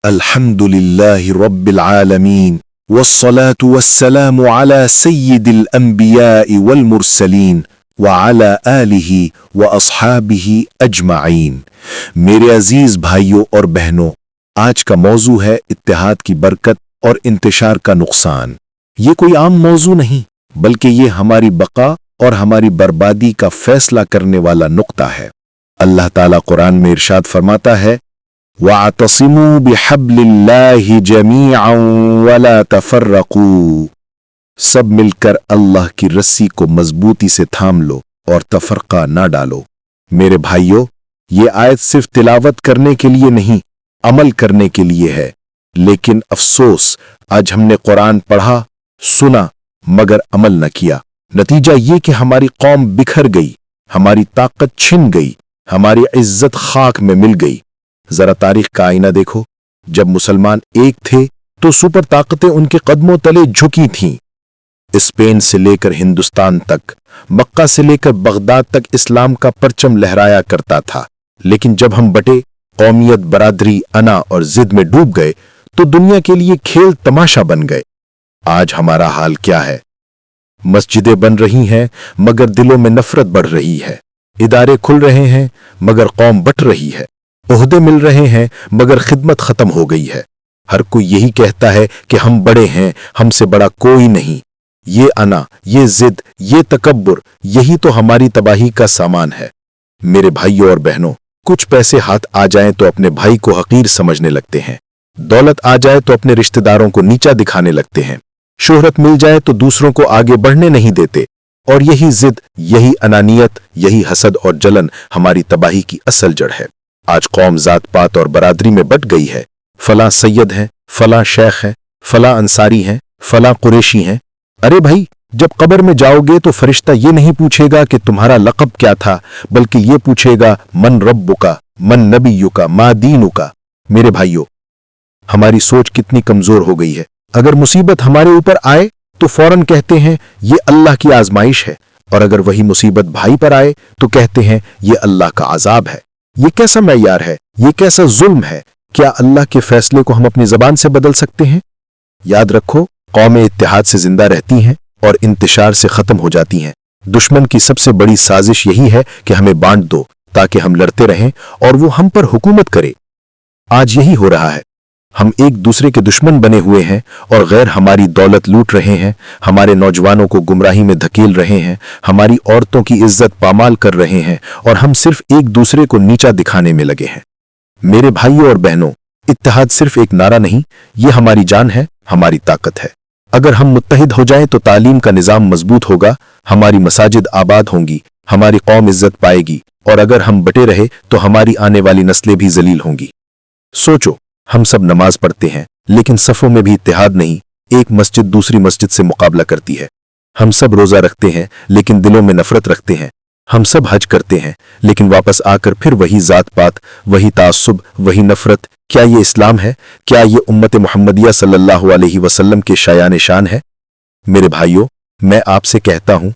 अल्हम्दुलिल्लाहि रब्बिल आलमीन वस्सलातु वस्सलामु अला सय्यिदिल अंबिया'i वल मुरसलीन व अला आलिहि व अस्हाबिहि अजमाइन। मेरे अजीज भाइयों और बहनों, आज का मौजू है इत्तेहाद की बरकत और इंतशार का नुकसान। ये कोई आम मौजू नहीं, बल्कि ये हमारी बका और हमारी बर्बादी का फैसला करने वाला नुक्ता है। अल्लाह ताला कुरान में इरशाद फरमाता है, वअतसिमू बिहब्लिल्लाहि जमीअन वला तफर्रकू। सब मिलकर अल्लाह की रस्सी को मजबूती से थाम लो और तफरका ना डालो। मेरे भाइयों, ये आयत सिर्फ तिलावत करने के लिए नहीं, अमल करने के लिए है। लेकिन अफसोस, आज हमने कुरान पढ़ा, सुना, मगर अमल न किया। नतीजा ये कि हमारी कौम बिखर गई, हमारी ताकत छिन गई, हमारी इज्जत खाक में मिल गई। जरा तारीख का आईना देखो। जब मुसलमान एक थे तो सुपर ताकतें उनके कदमों तले झुकी थीं। स्पेन से लेकर हिंदुस्तान तक, मक्का से लेकर बगदाद तक इस्लाम का परचम लहराया करता था। लेकिन जब हम बटे, कौमियत, बरादरी, अना और जिद में डूब गए तो दुनिया के लिए खेल तमाशा बन गए। आज हमारा हाल क्या है? मस्जिदें बन रही हैं मगर दिलों में नफरत बढ़ रही है। इदारे खुल रहे हैं मगर कौम बट रही है। ओहदे मिल रहे हैं मगर खिदमत खत्म हो गई है। हर कोई यही कहता है कि हम बड़े हैं, हमसे बड़ा कोई नहीं। ये अना, ये जिद, ये तकब्बुर, यही तो हमारी तबाही का सामान है। मेरे भाइयों और बहनों, कुछ पैसे हाथ आ जाएं तो अपने भाई को हकीर समझने लगते हैं। दौलत आ जाए तो अपने रिश्तेदारों को नीचा दिखाने लगते हैं। शोहरत मिल जाए तो दूसरों को आगे बढ़ने नहीं देते। और यही जिद, यही अनानियत, यही हसद और जलन हमारी तबाही की असल जड़ है। आज कौम जात पात और बरादरी में बट गई है। फला सैयद है, फला शेख है, फला अंसारी है, फला कुरैशी है। अरे भाई, जब कब्र में जाओगे तो फरिश्ता ये नहीं पूछेगा कि तुम्हारा लक़ब क्या था, बल्कि ये पूछेगा मन रब्बुका, मन नबियुका, मा दीनुका। मेरे भाइयों, हमारी सोच कितनी कमजोर हो गई है। अगर मुसीबत हमारे ऊपर आए तो फौरन कहते हैं ये अल्लाह की आजमाइश है, और अगर वही मुसीबत भाई पर आए तो कहते हैं ये अल्लाह का अजाब है। ये कैसा मैयार है? ये कैसा जुल्म है? क्या अल्लाह के फैसले को हम अपनी जबान से बदल सकते हैं? याद रखो, कौमें इत्तेहाद से जिंदा रहती हैं और इंतशार से खत्म हो जाती हैं। दुश्मन की सबसे बड़ी साजिश यही है कि हमें बांट दो ताकि हम लड़ते रहें और वो हम पर हुकूमत करे। आज यही हो रहा है। हम एक दूसरे के दुश्मन बने हुए हैं और गैर हमारी दौलत लूट रहे हैं, हमारे नौजवानों को गुमराही में धकेल रहे हैं, हमारी औरतों की इज्जत पामाल कर रहे हैं और हम सिर्फ एक दूसरे को नीचा दिखाने में लगे हैं। मेरे भाइयों और बहनों, इत्तेहाद सिर्फ एक नारा नहीं, ये हमारी जान है, हमारी ताकत है। अगर हम मुत्तहिद हो जाएं तो तालीम का निजाम मजबूत होगा, हमारी मसाजिद आबाद होंगी, हमारी कौम इज्जत पाएगी, और अगर हम बटे रहे तो हमारी आने वाली नस्लें भी जलील होंगी। सोचो, हम सब नमाज पढ़ते हैं लेकिन सफों में भी इत्तेहाद नहीं। एक मस्जिद दूसरी मस्जिद से मुकाबला करती है। हम सब रोजा रखते हैं लेकिन दिलों में नफरत रखते हैं। हम सब हज करते हैं लेकिन वापस आकर फिर वही जात पात, वही तासुब, वही नफरत। क्या ये इस्लाम है? क्या ये उम्मत मुहम्मदिया सल्लल्लाहु अलैहि वसल्लम के शायान शान है? मेरे भाइयों, मैं आपसे कहता हूं,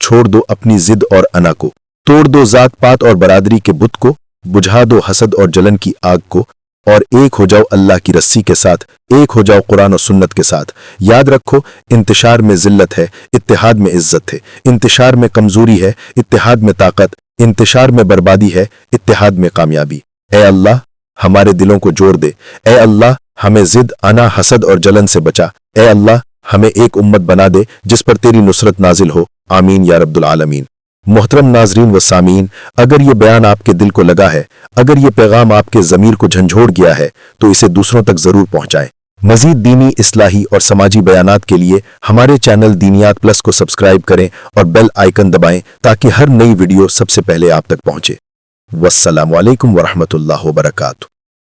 छोड़ दो अपनी जिद और अना को, तोड़ दो जात पात और बरादरी के बुत को, बुझा दो हसद और जलन की आग को, और एक हो जाओ अल्लाह की रस्सी के साथ, एक हो जाओ कुरान और सुन्नत के साथ। याद रखो, इंतशार में जिल्लत है, इत्तेहाद में इज्जत है। इंतशार में कमजोरी है, इत्तेहाद में ताकत। इंतशार में बर्बादी है, इत्तेहाद में कामयाबी। ए अल्लाह, हमारे दिलों को जोड़ दे। ए अल्लाह, हमें जिद, अना, हसद और जलन से बचा। ए अल्लाह, हमें एक उम्मत बना दे जिस पर तेरी नुसरत नाजिल हो। आमीन या रब्बुल आलमीन। मोहतरम नाजरीन व सामीन, अगर ये बयान आपके दिल को लगा है, अगर ये पैगाम आपके ज़मीर को झंझोड़ गया है, तो इसे दूसरों तक जरूर पहुंचाएं। मजीद दीनी, इस्लाही और समाजी बयानात के लिए हमारे चैनल दीनियात प्लस को सब्सक्राइब करें और बेल आइकन दबाएं ताकि हर नई वीडियो सबसे पहले आप तक पहुंचे। वस्सलामु अलैकुम वरहमतुल्लाहि वबरकातुहू।